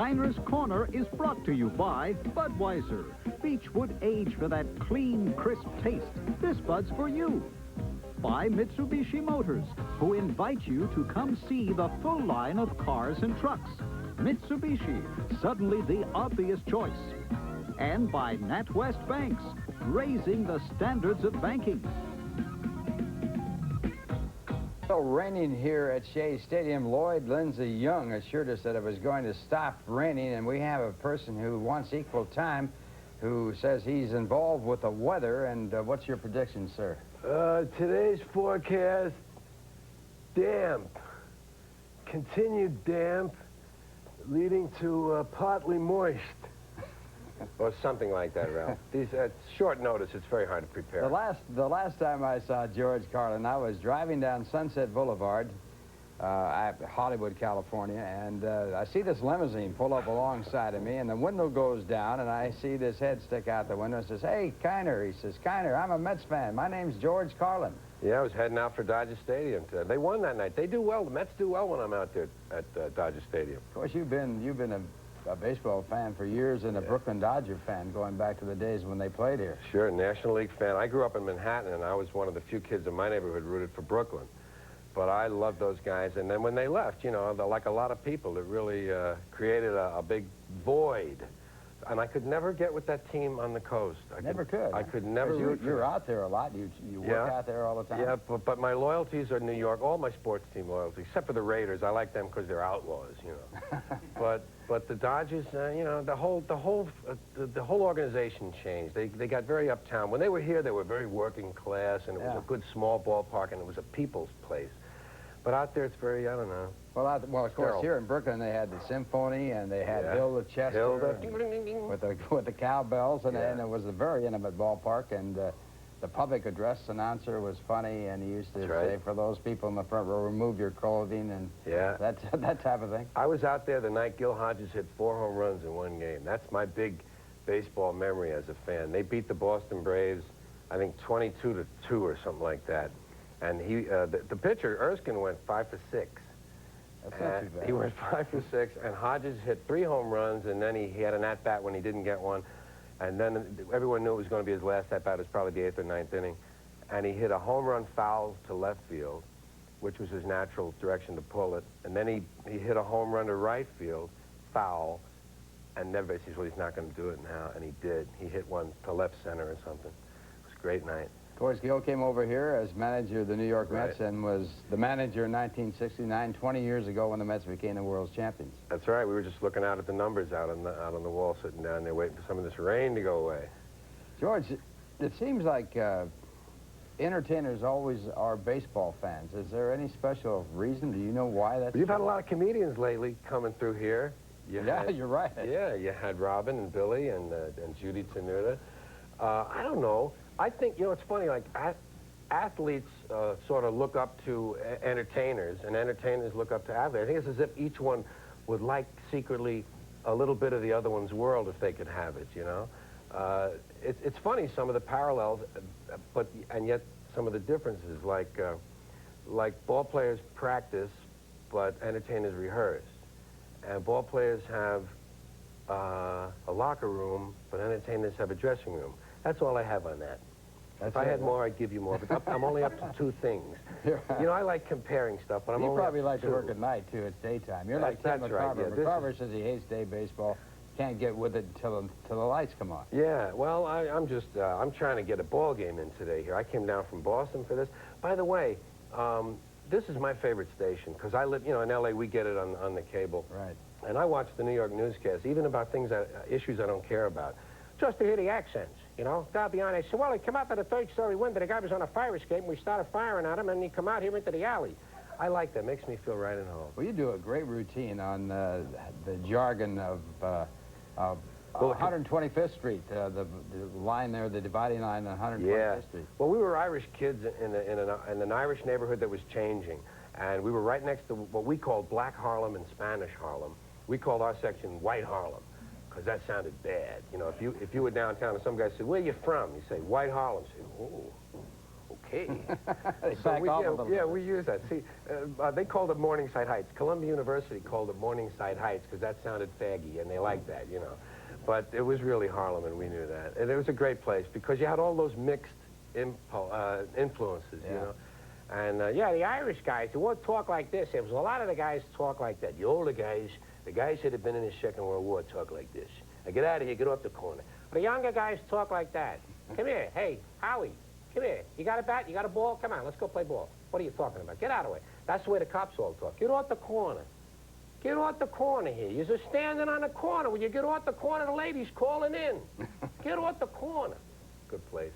KINER'S Korner is brought to you by Budweiser. Beechwood age for that clean, crisp taste. This Bud's for you. By Mitsubishi Motors, who invite you to come see the full line of cars and trucks. Mitsubishi, suddenly the obvious choice. And by NatWest Banks, raising the standards of banking. So raining here at Shea Stadium. Lloyd Lindsay Young assured us that it was going to stop raining, and we have a person who wants equal time who says he's involved with the weather. And what's your prediction, sir? Today's forecast, damp. Continued damp, leading to partly moist. Or something like that, Ralph. These, at short notice, it's very hard to prepare. The last time I saw George Carlin, I was driving down Sunset Boulevard, Hollywood, California, and I see this limousine pull up alongside of me, and the window goes down, and I see this head stick out the window and says, "Hey, Kiner." He says, "Kiner, I'm a Mets fan. My name's George Carlin." Yeah, I was heading out for Dodger Stadium today. They won that night. They do well. The Mets do well when I'm out there at Dodger Stadium. Of course, you've been a baseball fan for years and a Brooklyn Dodger fan going back to the days when they played here. Sure, National League fan. I grew up in Manhattan, and I was one of the few kids in my neighborhood rooted for Brooklyn. But I loved those guys, and then when they left, you know, like a lot of people, it really created a big void. And I could never get with that team on the coast. I could never root for You're out there a lot. You work out there all the time. Yeah, but my loyalties are New York. All my sports team loyalties, except for the Raiders. I like them because they're outlaws, you know. but the Dodgers, you know, the whole organization changed. They got very uptown. When they were here, they were very working class, and it was a good small ballpark, and it was a people's place. But out there, it's very, I don't know. Well, of course, here in Brooklyn, they had the symphony, and they had Hilda Chester with the cowbells, and it was a very intimate ballpark, and the public address announcer was funny, and he used to say, for those people in the front row, remove your clothing, and that type of thing. I was out there the night Gil Hodges hit 4 home runs in one game. That's my big baseball memory as a fan. They beat the Boston Braves, I think 22-2 or something like that. And the pitcher, Erskine, went 5 for 6. That's not too bad. He went 5 for 6, and Hodges hit 3 home runs, and then he had an at-bat when he didn't get one. And then everyone knew it was going to be his last at-bat. It was probably the 8th or 9th inning. And he hit a home run foul to left field, which was his natural direction to pull it. And then he hit a home run to right field, foul, and everybody says, well, he's not going to do it now. And he did. He hit one to left center or something. It was a great night. Of course, Gil came over here as manager of the New York Mets and was the manager in 1969, 20 years ago when the Mets became the world's champions. That's right. We were just looking out at the numbers out on the wall, sitting down there waiting for some of this rain to go away. George, it seems like entertainers always are baseball fans. Is there any special reason? Do you know why that's You've had a lot of comedians lately coming through here. You're right. Yeah, you had Robin and Billy and Judy Tenuta. I don't know. I think, you know, it's funny, like, athletes sort of look up to entertainers, and entertainers look up to athletes. I think it's as if each one would like secretly a little bit of the other one's world if they could have it, you know? It's funny, some of the parallels, and yet some of the differences, like ball players practice, but entertainers rehearse. And ball players have a locker room, but entertainers have a dressing room. That's all I have on that. If I had more, I'd give you more, but I'm only up to 2 things. You know, I like comparing stuff, but I'm only probably up to like 2. to work at night, too. It's daytime. You're like Ted McCarver. McCarver says he hates day baseball. Can't get with it till the lights come on. Yeah, well, I'm trying to get a ball game in today here. I came down from Boston for this. By the way, this is my favorite station, because I live, you know, in L.A., we get it on the cable. Right. And I watch the New York newscast, even about issues I don't care about, just to hear the accents. You know, I'll be honest. So, well, he came out to the 3rd-story window. The guy was on a fire escape, and we started firing at him, and he come out here into the alley. I like that. Makes me feel right at home. Well, you do a great routine on the jargon of 125th Street, the line there, the dividing line on 125th Street. Well, we were Irish kids in an Irish neighborhood that was changing, and we were right next to what we called Black Harlem and Spanish Harlem. We called our section White Harlem, because that sounded bad. You know, if you were downtown and some guy said, "Where you from?" You say, "White Harlem." You say, "Oh, okay. They So back off a little yeah, bit. we use that. See, they called it Morningside Heights. Columbia University called it Morningside Heights because that sounded faggy, and they liked that, you know. But it was really Harlem, and we knew that. And it was a great place because you had all those mixed influences, you know. And, yeah, the Irish guys, they won't talk like this. There was a lot of the guys talk like that. The older guys, the guys that had been in the Second World War talk like this. Now, get out of here, get off the corner. The younger guys talk like that. Come here, hey, Howie, come here. You got a bat? You got a ball? Come on, let's go play ball. What are you talking about? Get out of the way. That's the way the cops all talk. Get off the corner. Get off the corner here. You're just standing on the corner. When you get off the corner, the lady's calling in. Get off the corner. Good place.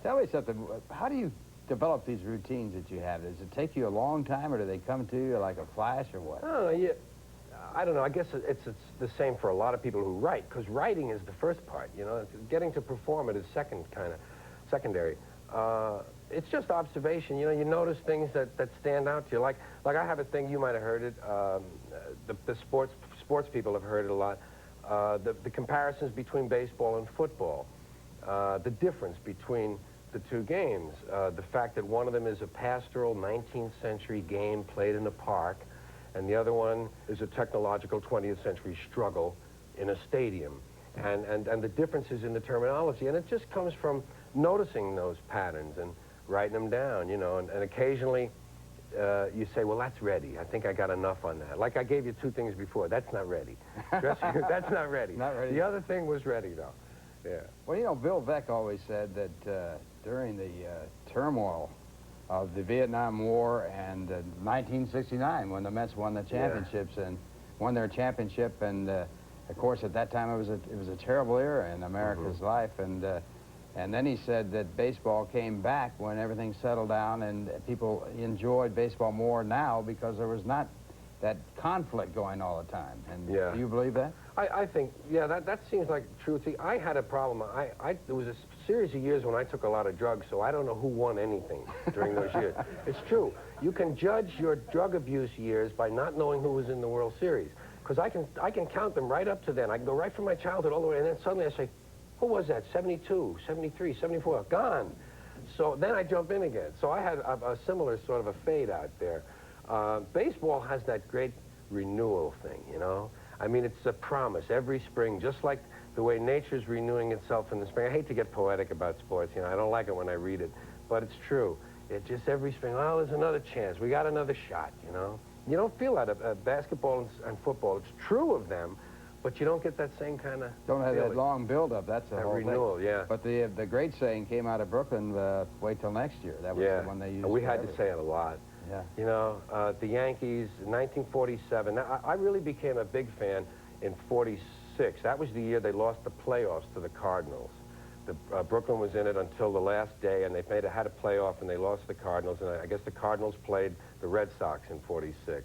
Tell me something. How do you develop these routines that you have? Does it take you a long time, or do they come to you like a flash, or what? Oh, yeah. I don't know. I guess it's the same for a lot of people who write, because writing is the first part, you know. Getting to perform it is secondary. It's just observation. You know, you notice things that stand out to you. Like I have a thing, you might have heard it. The sports people have heard it a lot. The comparisons between baseball and football. The difference between the two games. The fact that one of them is a pastoral 19th century game played in a park, and the other one is a technological 20th century struggle in a stadium. And the differences in the terminology. And it just comes from noticing those patterns and writing them down, you know. And occasionally you say, well, that's ready. I think I got enough on that. Like I gave you two things before. That's not ready. That's not ready. Not ready. The other thing was ready, though. Yeah. Well, you know, Bill Veeck always said that during the turmoil of the Vietnam War and 1969, when the Mets won the championships and won their championship, and of course at that time it was a terrible era in America's life, and then he said that baseball came back when everything settled down, and people enjoyed baseball more now because there was not that conflict going all the time. And do you believe that? I think, yeah, that seems like true. See, I had a problem. There was a series of years when I took a lot of drugs, so I don't know who won anything during those years. It's true. You can judge your drug abuse years by not knowing who was in the World Series. Because I can count them right up to then. I can go right from my childhood all the way, and then suddenly I say, who was that? 72, 73, 74, gone. So then I jump in again. So I had a similar sort of a fade out there. Baseball has that great renewal thing, you know? I mean, it's a promise every spring, just like the way nature's renewing itself in the spring. I hate to get poetic about sports, you know, I don't like it when I read it, but it's true. It just every spring, oh, there's another chance. We got another shot, you know? You don't feel that of basketball and football. It's true of them, but you don't get that same kind of Don't have feeling. that long build-up. That's the whole renewal, thing. yeah. But the great saying came out of Brooklyn, wait till next year. That was the one they used. We had to say it a lot. Yeah. You know, the Yankees, 1947. Now, I really became a big fan in 46. That was the year they lost the playoffs to the Cardinals. Brooklyn was in it until the last day, and they had a playoff, and they lost the Cardinals. And I guess the Cardinals played the Red Sox in 46.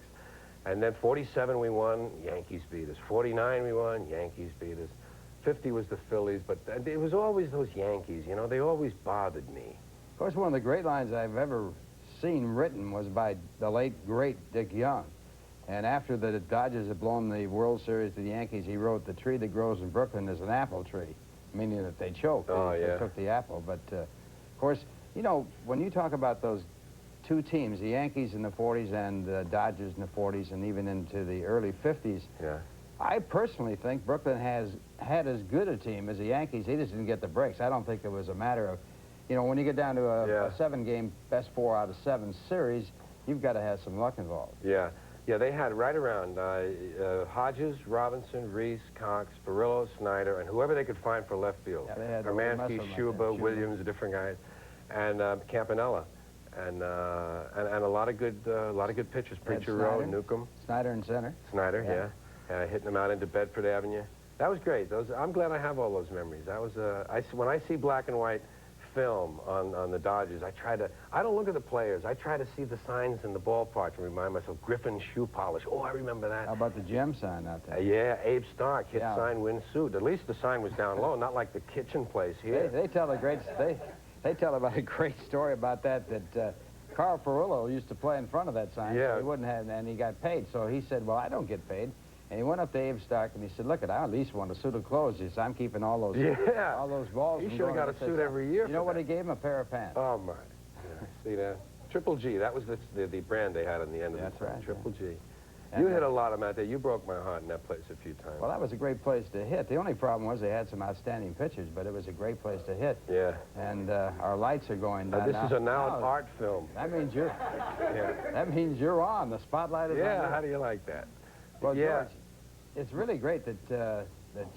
And then 47 we won, Yankees beat us. 49 we won, Yankees beat us. 50 was the Phillies, but it was always those Yankees, you know. They always bothered me. Of course, one of the great lines I've ever seen written was by the late, great Dick Young. And after the Dodgers had blown the World Series to the Yankees, he wrote, "The tree that grows in Brooklyn is an apple tree," meaning that they choked. They took the apple. But, of course, you know, when you talk about those two teams, the Yankees in the 40s and the Dodgers in the 40s and even into the early 50s, I personally think Brooklyn has had as good a team as the Yankees. He just didn't get the breaks. I don't think it was a matter of, you know, when you get down to a 7-game best 4 out of 7 series, you've got to have some luck involved. Yeah. Yeah, they had right around Hodges, Robinson, Reese, Cox, Barillo, Snyder, and whoever they could find for left field. Yeah, they had Hermansky, Schuba, Williams, different guys, and Campanella, and a lot of good pitchers. Preacher Rowe, Newcomb, Snyder in center. Snyder, hitting them out into Bedford Avenue. That was great. I'm glad I have all those memories. That was when I see black and white film on the Dodgers, I don't look at the players. I try to see the signs in the ballpark and remind myself, Griffin shoe polish. Oh, I remember that. How about the gem sign out there? Yeah, Abe Stark, hit sign, win suit. At least the sign was down low, not like the kitchen place here. They tell they tell about a great story about that Carl Furillo used to play in front of that sign. Yeah. So he wouldn't have, and he got paid. So he said, well, I don't get paid. And he went up to Abe Stark and he said, look, I at least want a suit of clothes. He said, I'm keeping all those balls. He should have got a suit every year. You know what he gave him? A pair of pants. Oh, my. Yeah. Triple G. That was the brand they had on the end of That's the right, Triple G. And You hit a lot of them out there. You broke my heart in that place a few times. Well, that was a great place to hit. The only problem was they had some outstanding pitchers, but it was a great place to hit. Yeah. And our lights are going down This now. is now an art film. That means you're. Yeah. That means you're on. The spotlight is on. Yeah. you. How do you like that? Well, Yeah. George, it's really great that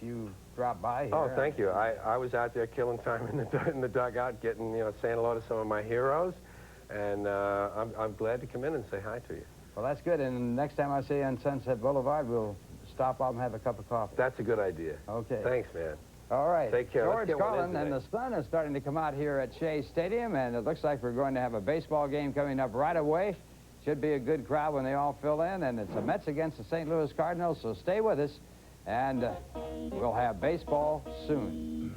you dropped by here. Oh, thank you. I was out there killing time in the dugout, getting saying hello to some of my heroes, and I'm glad to come in and say hi to you. Well, that's good. And next time I see you on Sunset Boulevard, we'll stop off and have a cup of coffee. That's a good idea. Okay. Thanks, man. All right. Take care. Let's George get one Carlin, in and the sun is starting to come out here at Shea Stadium, and it looks like we're going to have a baseball game coming up right away. Should be a good crowd when they all fill in, and it's the Mets against the St. Louis Cardinals, so stay with us, and we'll have baseball soon.